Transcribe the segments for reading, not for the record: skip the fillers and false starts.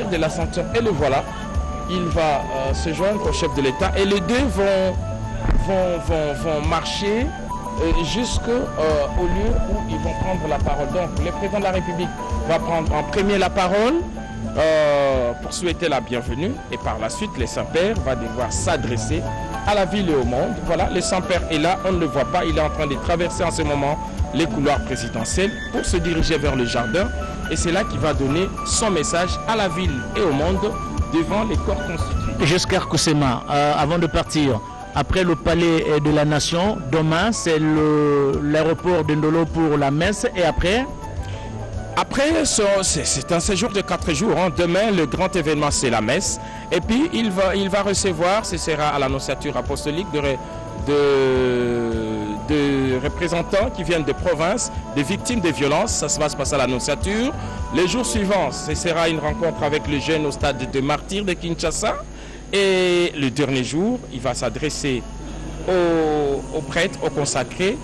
de l'Ascension, et le voilà. Il va se joindre au chef de l'État et les deux vont marcher jusqu'au lieu où ils vont prendre la parole. Donc le président de la République va prendre en premier la parole pour souhaiter la bienvenue, et par la suite le Saint-Père va devoir s'adresser à la ville et au monde. Voilà, le Saint-Père est là, on ne le voit pas, il est en train de traverser en ce moment les couloirs présidentiels pour se diriger vers le jardin, et c'est là qu'il va donner son message à la ville et au monde devant les corps constitués. Giscard Koussema, avant de partir, après le palais de la Nation, demain c'est l'aéroport de Ndolo pour la messe, et après c'est un séjour de 4 jours. Hein. Demain, le grand événement, c'est la messe. Et puis, il va recevoir, ce sera à l'annonciature apostolique de représentants qui viennent de province, des victimes de violences. Ça va se passer à l'annonciature. Les jours suivants, ce sera une rencontre avec les jeunes au stade de martyrs de Kinshasa. Et le dernier jour, il va s'adresser aux prêtres, aux consacrés,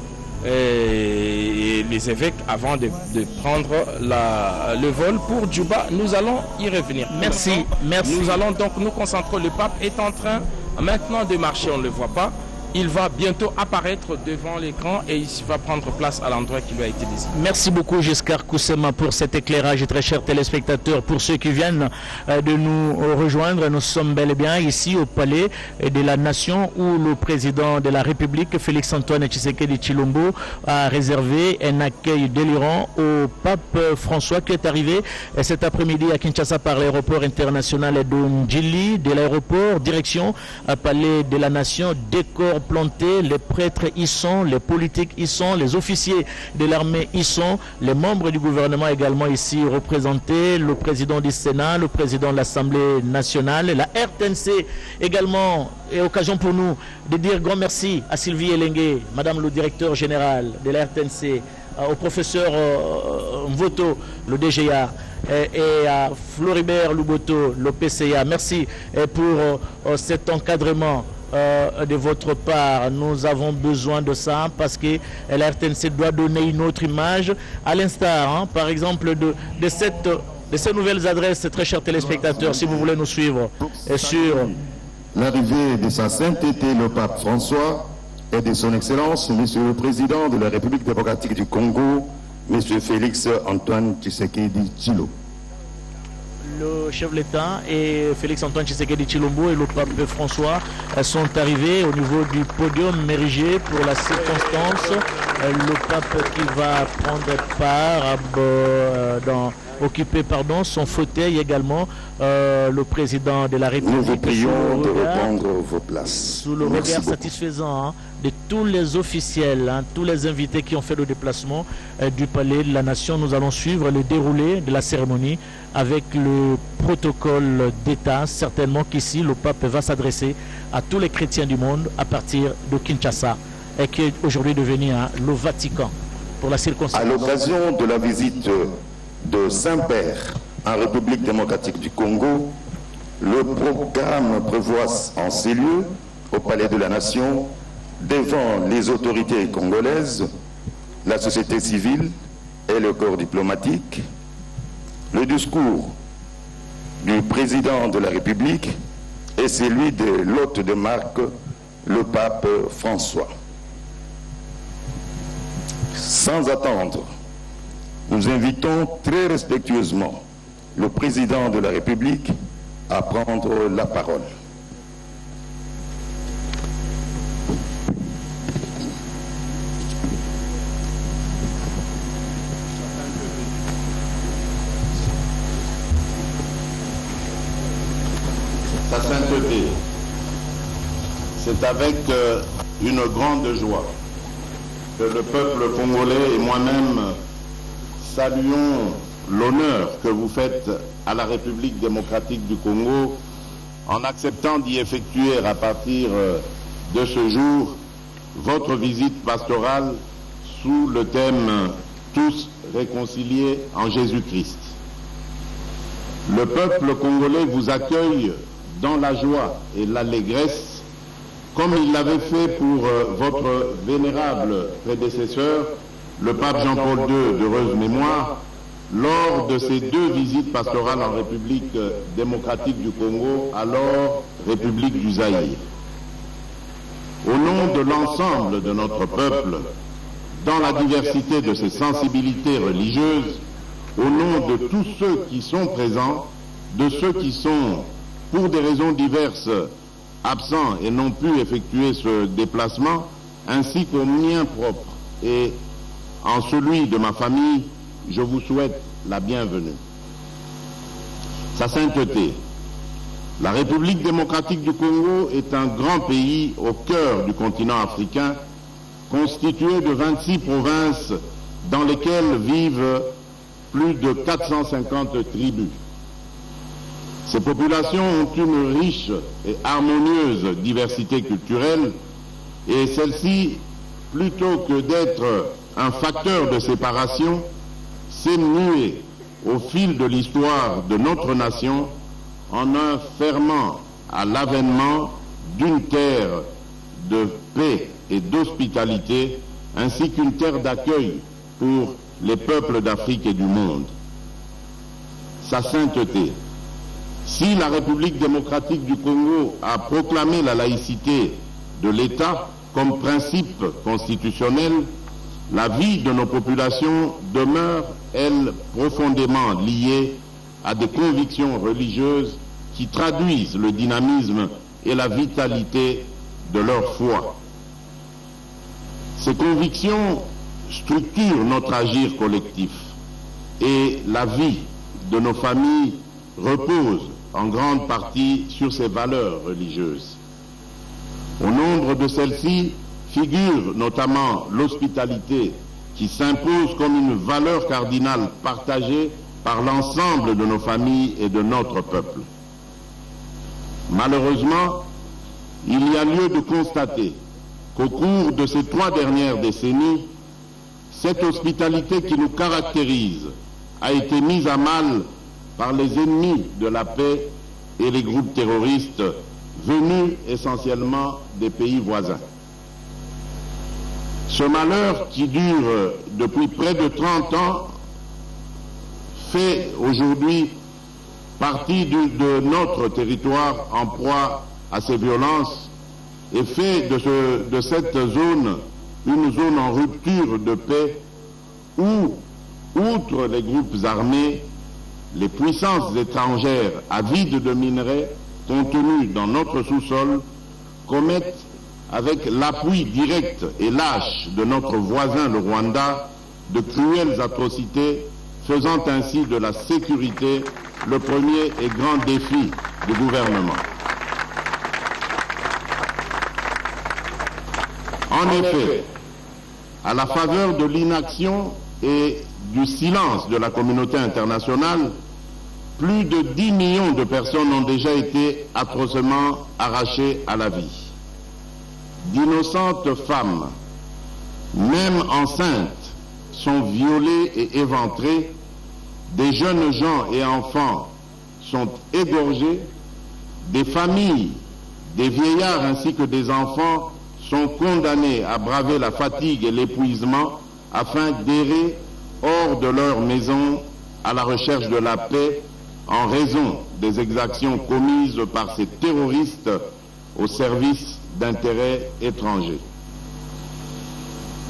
et les évêques avant de prendre le vol pour Djouba. Nous allons y revenir. Merci. Nous allons donc nous concentrer. Le pape est en train maintenant de marcher, on ne le voit pas. Il va bientôt apparaître devant l'écran et il va prendre place à l'endroit qui lui a été désigné. Merci beaucoup Giscard Koussema pour cet éclairage, très chers téléspectateurs. Pour ceux qui viennent de nous rejoindre, nous sommes bel et bien ici au Palais de la Nation où le président de la République, Félix-Antoine Tshisekedi Tshilombo, a réservé un accueil délirant au pape François qui est arrivé cet après-midi à Kinshasa par l'aéroport international de Ndjili. De l'aéroport, direction Palais de la Nation, décor plantés, les prêtres y sont, les politiques y sont, les officiers de l'armée y sont, les membres du gouvernement également ici représentés, le président du Sénat, le président de l'Assemblée nationale, la RTNC également. Et occasion pour nous de dire grand merci à Sylvie Elengue, madame le directeur général de la RTNC, au professeur Mvoto, le DGA, et à Floribert Luboto, le PCA. Merci pour cet encadrement de votre part. Nous avons besoin de ça parce que la RTNC doit donner une autre image, à l'instar, par exemple, de ces nouvelles adresses, très chers téléspectateurs, si vous voulez nous suivre sur l'arrivée de sa sainteté le pape François et de son excellence, monsieur le président de la République démocratique du Congo, monsieur Félix-Antoine Tshisekedi Tshilombo. Le chef de l'État et Félix-Antoine Tshisekedi Tshilombo et le pape François sont arrivés au niveau du podium érigé pour la circonstance. Le pape qui va prendre part occuper son fauteuil également, le président de la République. Nous vous prions de reprendre vos places. Sous le regard satisfaisant de tous les officiels, tous les invités qui ont fait le déplacement du Palais de la Nation, nous allons suivre le déroulé de la cérémonie avec le protocole d'État. Certainement qu'ici, le pape va s'adresser à tous les chrétiens du monde à partir de Kinshasa, et qui est aujourd'hui devenu le Vatican pour la circonstance. À l'occasion de la visite de Saint-Père en République démocratique du Congo, le programme prévoit en ces lieux, au Palais de la Nation, devant les autorités congolaises, la société civile et le corps diplomatique, le discours du président de la République et celui de l'hôte de marque, le pape François. Sans attendre, nous invitons très respectueusement le président de la République à prendre la parole. Sa sainteté, c'est avec une grande joie que le peuple congolais et moi-même saluons l'honneur que vous faites à la République démocratique du Congo en acceptant d'y effectuer à partir de ce jour votre visite pastorale sous le thème « Tous réconciliés en Jésus-Christ ». Le peuple congolais vous accueille dans la joie et l'allégresse, comme il l'avait fait pour votre vénérable prédécesseur, le pape Jean-Paul II d'heureuse mémoire, lors de ses 2 visites pastorales en République démocratique du Congo, alors République du Zaïre. Au nom de l'ensemble de notre peuple, dans la diversité de ses sensibilités religieuses, au nom de tous ceux qui sont présents, de ceux qui sont, pour des raisons diverses, absents et n'ont pu effectuer ce déplacement, ainsi qu'au mien propre et en celui de ma famille, je vous souhaite la bienvenue. Sa sainteté, la République démocratique du Congo est un grand pays au cœur du continent africain, constitué de 26 provinces dans lesquelles vivent plus de 450 tribus. Ces populations ont une riche et harmonieuse diversité culturelle et celle-ci, plutôt que d'être un facteur de séparation, s'est muée au fil de l'histoire de notre nation en un ferment à l'avènement d'une terre de paix et d'hospitalité, ainsi qu'une terre d'accueil pour les peuples d'Afrique et du monde. Sa sainteté. Si la République démocratique du Congo a proclamé la laïcité de l'État comme principe constitutionnel, la vie de nos populations demeure, elle, profondément liée à des convictions religieuses qui traduisent le dynamisme et la vitalité de leur foi. Ces convictions structurent notre agir collectif et la vie de nos familles repose en grande partie sur ces valeurs religieuses. Au nombre de celles-ci figure notamment l'hospitalité qui s'impose comme une valeur cardinale partagée par l'ensemble de nos familles et de notre peuple. Malheureusement, il y a lieu de constater qu'au cours de ces 3 dernières décennies, cette hospitalité qui nous caractérise a été mise à mal par les ennemis de la paix et les groupes terroristes venus essentiellement des pays voisins. Ce malheur qui dure depuis près de 30 ans fait aujourd'hui partie de notre territoire en proie à ces violences et fait de cette zone une zone en rupture de paix où, outre les groupes armés, les puissances étrangères avides de minerais contenus dans notre sous-sol commettent, avec l'appui direct et lâche de notre voisin le Rwanda, de cruelles atrocités, faisant ainsi de la sécurité le premier et grand défi du gouvernement. En effet, à la faveur de l'inaction et du silence de la communauté internationale, plus de 10 millions de personnes ont déjà été atrocement arrachées à la vie. D'innocentes femmes, même enceintes, sont violées et éventrées. Des jeunes gens et enfants sont égorgés. Des familles, des vieillards ainsi que des enfants sont condamnés à braver la fatigue et l'épuisement afin d'errer hors de leur maison à la recherche de la paix en raison des exactions commises par ces terroristes au service d'intérêts étrangers.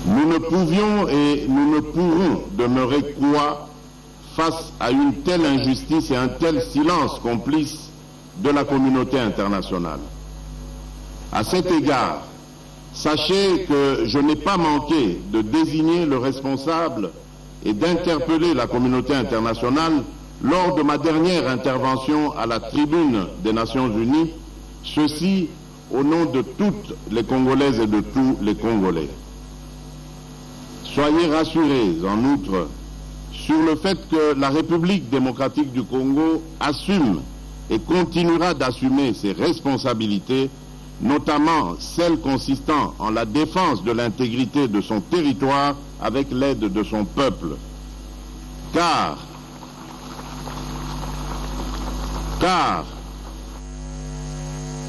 Nous ne pouvions et nous ne pourrons demeurer cois face à une telle injustice et un tel silence complice de la communauté internationale. À cet égard, sachez que je n'ai pas manqué de désigner le responsable et d'interpeller la communauté internationale lors de ma dernière intervention à la tribune des Nations Unies, ceci au nom de toutes les Congolaises et de tous les Congolais. Soyez rassurés, en outre, sur le fait que la République démocratique du Congo assume et continuera d'assumer ses responsabilités, notamment celles consistant en la défense de l'intégrité de son territoire avec l'aide de son peuple. Car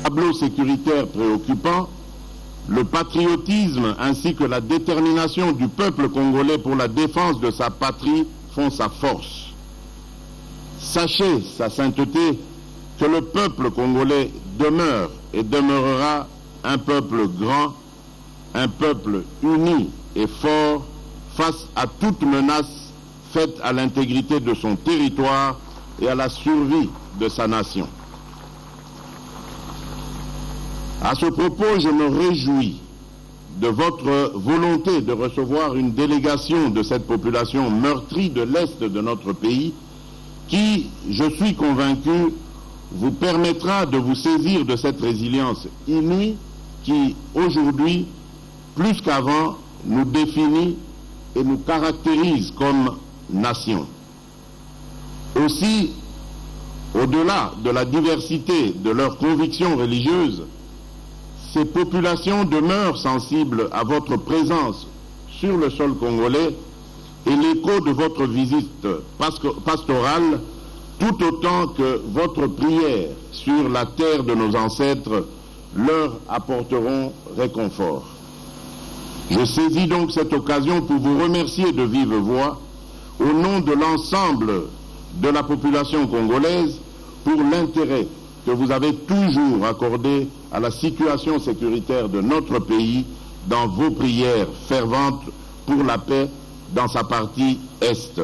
tableau sécuritaire préoccupant, le patriotisme ainsi que la détermination du peuple congolais pour la défense de sa patrie font sa force. Sachez, Sa Sainteté, que le peuple congolais demeure et demeurera un peuple grand, un peuple uni et fort face à toute menace faite à l'intégrité de son territoire et à la survie de sa nation. À ce propos, je me réjouis de votre volonté de recevoir une délégation de cette population meurtrie de l'Est de notre pays qui, je suis convaincu, vous permettra de vous saisir de cette résilience inouïe qui, aujourd'hui, plus qu'avant, nous définit et nous caractérise comme nation. Aussi, au-delà de la diversité de leurs convictions religieuses, ces populations demeurent sensibles à votre présence sur le sol congolais et l'écho de votre visite pastorale, tout autant que votre prière sur la terre de nos ancêtres leur apporteront réconfort. Je saisis donc cette occasion pour vous remercier de vive voix, au nom de l'ensemble de la population congolaise, pour l'intérêt que vous avez toujours accordé à la situation sécuritaire de notre pays dans vos prières ferventes pour la paix dans sa partie Est.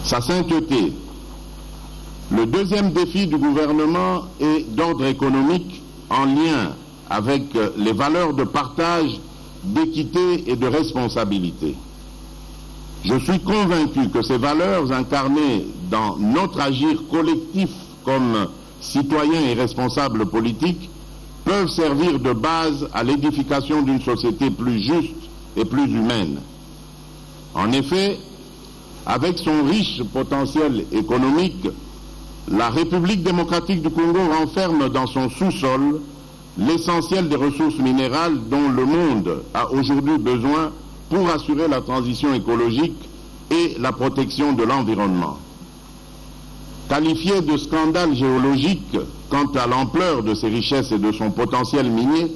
Sa Sainteté, le deuxième défi du gouvernement est d'ordre économique en lien avec les valeurs de partage, d'équité et de responsabilité. Je suis convaincu que ces valeurs incarnées dans notre agir collectif comme citoyens et responsables politiques peuvent servir de base à l'édification d'une société plus juste et plus humaine. En effet, avec son riche potentiel économique, la République démocratique du Congo renferme dans son sous-sol l'essentiel des ressources minérales dont le monde a aujourd'hui besoin pour assurer la transition écologique et la protection de l'environnement. Qualifié de scandale géologique quant à l'ampleur de ses richesses et de son potentiel minier,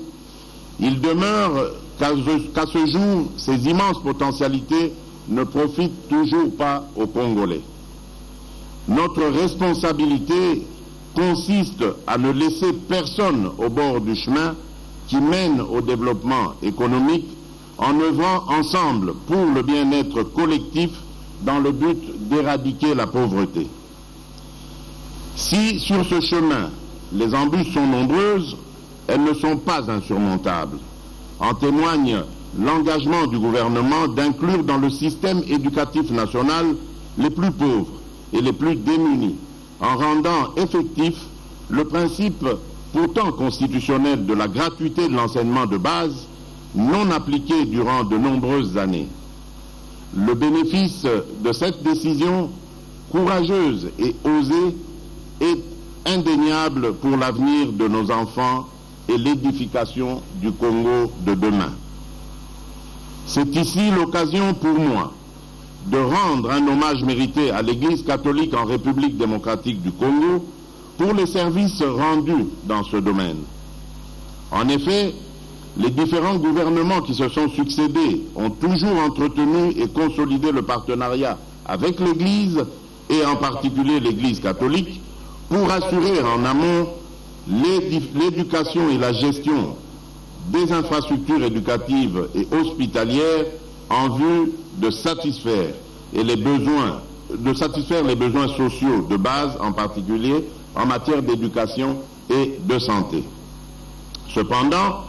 il demeure qu'à ce jour, ces immenses potentialités ne profitent toujours pas aux Congolais. Notre responsabilité consiste à ne laisser personne au bord du chemin qui mène au développement économique en œuvrant ensemble pour le bien-être collectif dans le but d'éradiquer la pauvreté. Si sur ce chemin les embûches sont nombreuses, elles ne sont pas insurmontables. En témoigne l'engagement du gouvernement d'inclure dans le système éducatif national les plus pauvres et les plus démunis, en rendant effectif le principe pourtant constitutionnel de la gratuité de l'enseignement de base, non appliqué durant de nombreuses années. Le bénéfice de cette décision courageuse et osée est indéniable pour l'avenir de nos enfants et l'édification du Congo de demain. C'est ici l'occasion pour moi de rendre un hommage mérité à l'Église catholique en République démocratique du Congo pour les services rendus dans ce domaine. En effet, les différents gouvernements qui se sont succédés ont toujours entretenu et consolidé le partenariat avec l'Église, et en particulier l'Église catholique, pour assurer en amont l'éducation et la gestion des infrastructures éducatives et hospitalières en vue de satisfaire les besoins sociaux de base, en particulier en matière d'éducation et de santé. Cependant,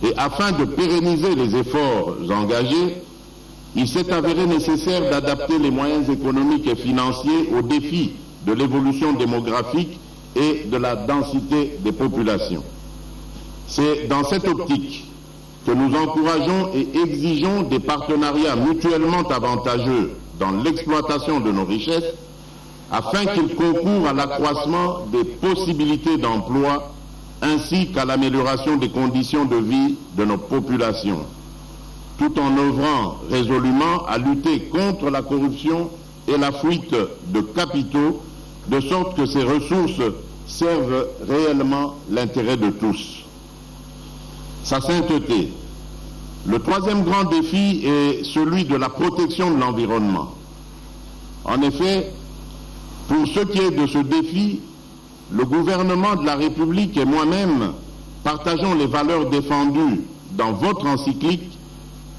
et afin de pérenniser les efforts engagés, il s'est avéré nécessaire d'adapter les moyens économiques et financiers aux défis de l'évolution démographique et de la densité des populations. C'est dans cette optique que nous encourageons et exigeons des partenariats mutuellement avantageux dans l'exploitation de nos richesses, afin qu'ils concourent à l'accroissement des possibilités d'emploi ainsi qu'à l'amélioration des conditions de vie de nos populations, tout en œuvrant résolument à lutter contre la corruption et la fuite de capitaux, de sorte que ces ressources servent réellement l'intérêt de tous. Sa Sainteté. Le troisième grand défi est celui de la protection de l'environnement. En effet, pour ce qui est de ce défi, le gouvernement de la République et moi-même partageons les valeurs défendues dans votre encyclique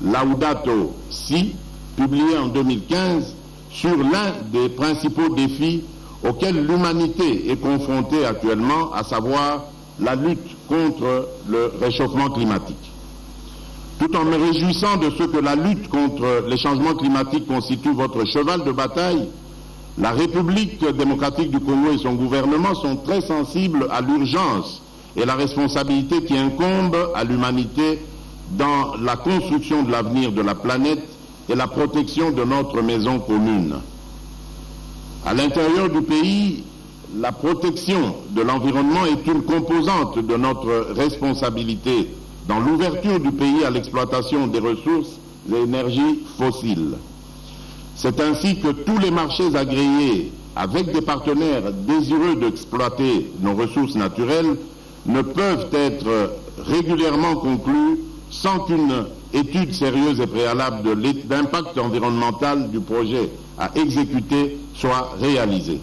Laudato Si, publiée en 2015, sur l'un des principaux défis auxquels l'humanité est confrontée actuellement, à savoir la lutte contre le réchauffement climatique. Tout en me réjouissant de ce que la lutte contre les changements climatiques constitue votre cheval de bataille, la République démocratique du Congo et son gouvernement sont très sensibles à l'urgence et la responsabilité qui incombe à l'humanité dans la construction de l'avenir de la planète et la protection de notre maison commune. À l'intérieur du pays, la protection de l'environnement est une composante de notre responsabilité dans l'ouverture du pays à l'exploitation des ressources et énergies fossiles. C'est ainsi que tous les marchés agréés avec des partenaires désireux d'exploiter nos ressources naturelles ne peuvent être régulièrement conclus sans qu'une étude sérieuse et préalable d'impact environnemental du projet à exécuter soit réalisée.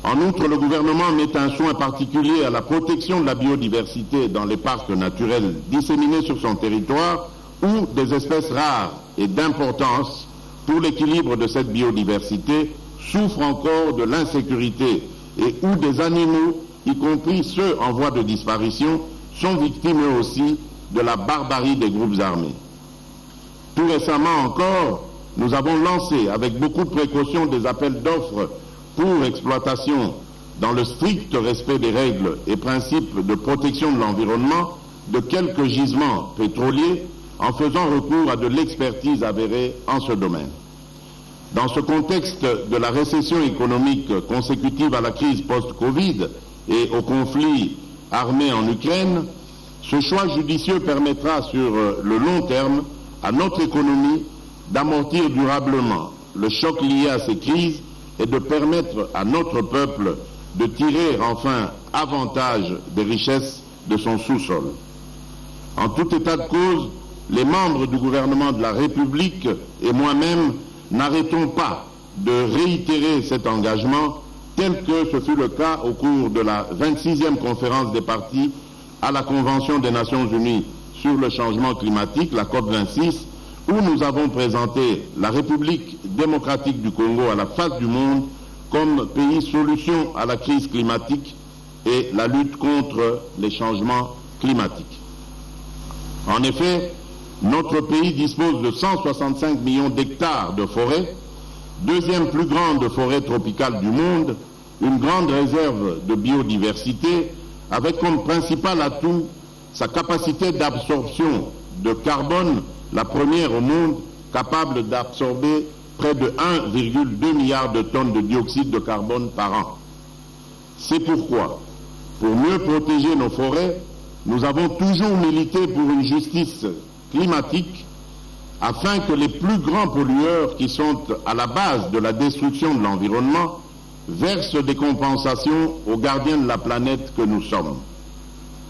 En outre, le gouvernement met un soin particulier à la protection de la biodiversité dans les parcs naturels disséminés sur son territoire où des espèces rares et d'importance pour l'équilibre de cette biodiversité souffrent encore de l'insécurité et où des animaux, y compris ceux en voie de disparition, sont victimes eux aussi de la barbarie des groupes armés. Tout récemment encore, nous avons lancé avec beaucoup de précautions des appels d'offres pour exploitation dans le strict respect des règles et principes de protection de l'environnement de quelques gisements pétroliers en faisant recours à de l'expertise avérée en ce domaine. Dans ce contexte de la récession économique consécutive à la crise post-Covid et au conflit armé en Ukraine, ce choix judicieux permettra sur le long terme à notre économie d'amortir durablement le choc lié à ces crises et de permettre à notre peuple de tirer enfin avantage des richesses de son sous-sol. En tout état de cause, les membres du gouvernement de la République et moi-même n'arrêtons pas de réitérer cet engagement tel que ce fut le cas au cours de la 26e conférence des partis à la Convention des Nations Unies sur le changement climatique, la COP26, où nous avons présenté la République démocratique du Congo à la face du monde comme pays solution à la crise climatique et la lutte contre les changements climatiques. En effet, notre pays dispose de 165 millions d'hectares de forêts, deuxième plus grande forêt tropicale du monde, une grande réserve de biodiversité, avec comme principal atout sa capacité d'absorption de carbone, la première au monde, capable d'absorber près de 1,2 milliard de tonnes de dioxyde de carbone par an. C'est pourquoi, pour mieux protéger nos forêts, nous avons toujours milité pour une justice climatique afin que les plus grands pollueurs qui sont à la base de la destruction de l'environnement versent des compensations aux gardiens de la planète que nous sommes.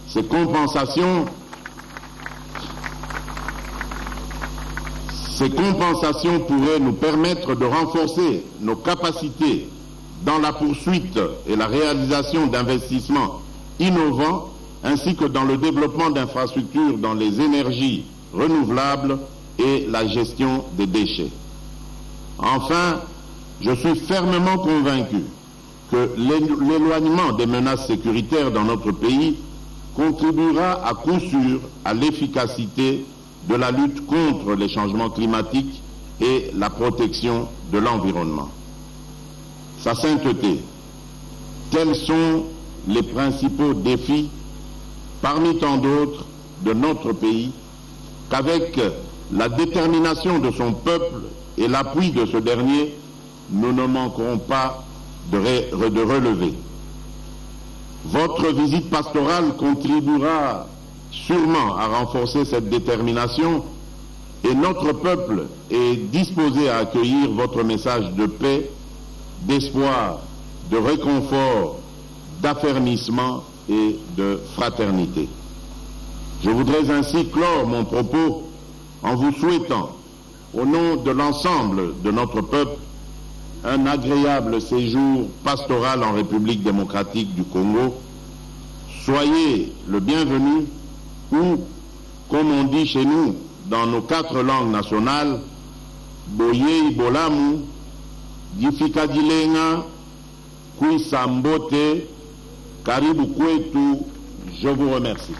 Ces compensations pourraient nous permettre de renforcer nos capacités dans la poursuite et la réalisation d'investissements innovants ainsi que dans le développement d'infrastructures dans les énergies renouvelables et la gestion des déchets. Enfin, je suis fermement convaincu que l'éloignement des menaces sécuritaires dans notre pays contribuera à coup sûr à l'efficacité de la lutte contre les changements climatiques et la protection de l'environnement. Sa sainteté, tels sont les principaux défis, parmi tant d'autres, de notre pays, qu'avec la détermination de son peuple et l'appui de ce dernier, nous ne manquerons pas de relever. Votre visite pastorale contribuera sûrement à renforcer cette détermination et notre peuple est disposé à accueillir votre message de paix, d'espoir, de réconfort, d'affermissement et de fraternité. Je voudrais ainsi clore mon propos en vous souhaitant, au nom de l'ensemble de notre peuple, un agréable séjour pastoral en République démocratique du Congo. Soyez le bienvenu ou, comme on dit chez nous, dans nos 4 langues nationales, Boye Bolamu, Gifika Dilenga, Kuisambote, Karibu Kwetu, je vous remercie.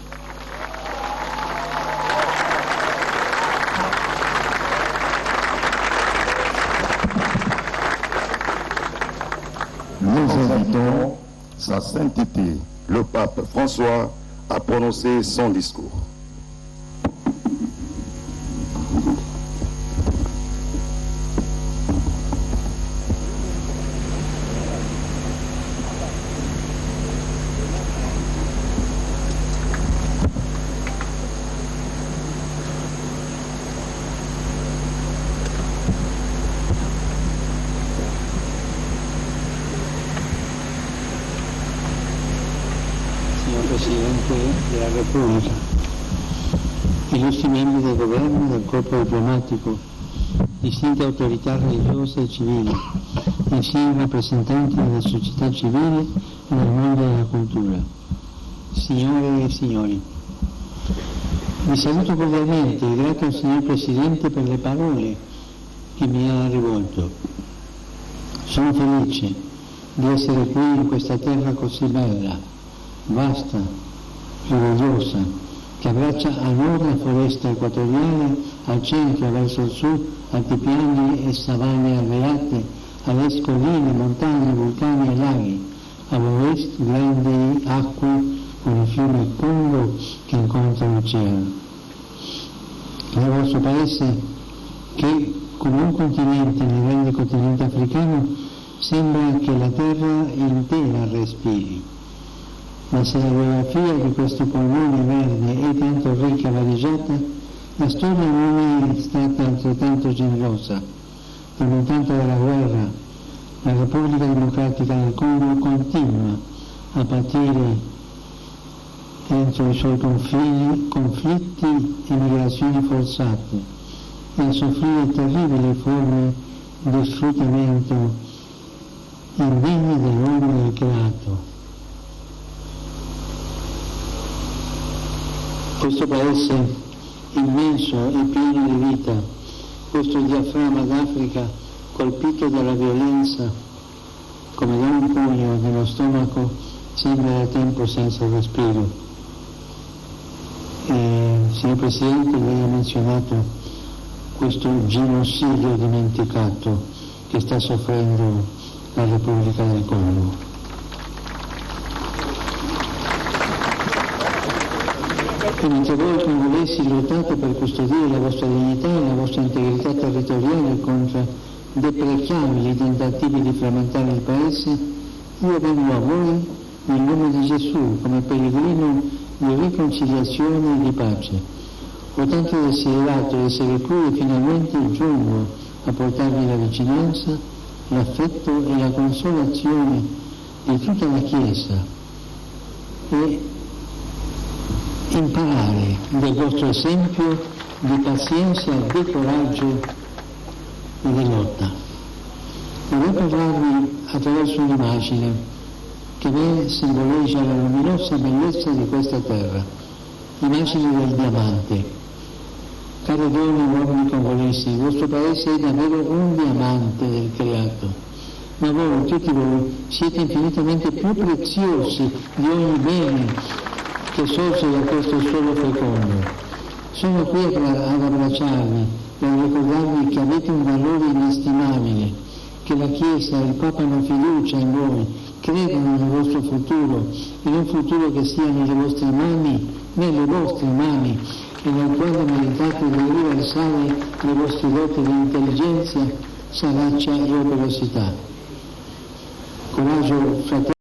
Nous invitons Sa Sainteté, le pape François, à prononcer son discours. Signor Presidente della Repubblica, illustri membri del governo e del corpo diplomatico, distinte autorità religiose e civili, insieme rappresentanti della società civile e del mondo della cultura, signore e signori, vi saluto cordialmente e grato al signor Presidente per le parole che mi ha rivolto. Sono felice di essere qui in questa terra così bella, vasta, meravigliosa, che abbraccia a nord la foresta equatoriale, al centro verso il sud altipiani e savane arreate, all'est colline, montagne, vulcani e laghi, a ovest grandi acque con il fiume Congo che incontra l'oceano. Nel vostro paese, che come un continente nel grande continente africano, sembra che la terra intera respiri. Ma se la geografia di questo polmone verde è tanto ricca e valigata, la storia non è stata altrettanto generosa. Nonostante della guerra, la Repubblica Democratica del Congo continua a patire entro i suoi conflitti e migrazioni forzate e a soffrire terribili forme di sfruttamento indegne dell'uomo e del creato. Questo paese immenso e pieno di vita, questo diaframma d'Africa colpito dalla violenza come da un pugno nello stomaco, sembra da tempo senza respiro. Signor Presidente, lei ha menzionato questo genocidio dimenticato che sta soffrendo la Repubblica del Congo. E mentre voi congolesi lottate per custodire la vostra dignità e la vostra integrità territoriale contro deprecabili tentativi di frammentare il paese, io vengo a voi nel nome di Gesù come pellegrino di riconciliazione e di pace. Ho tanto desiderato essere qui e finalmente giungo a portarvi la vicinanza, l'affetto e la consolazione di tutta la Chiesa e imparare del vostro esempio di pazienza, di coraggio e di lotta. Vorrei parlarvi attraverso un'immagine che ben simboleggia la luminosa bellezza di questa terra, l'immagine del diamante. Cari donne e uomini congolesi, il vostro paese è davvero un diamante del creato, ma voi, tutti voi, siete infinitamente più preziosi di ogni bene che sorge da questo suolo fecondo. Sono qui ad abbracciarvi, per ricordarvi che avete un valore inestimabile, che la Chiesa e il Papa hanno fiducia in voi, credono nel vostro futuro, in un futuro che sia nelle vostre mani, e nel quale meritate di riversare le vostre doti di intelligenza, sagacia e operosità. Coraggio, fratelli.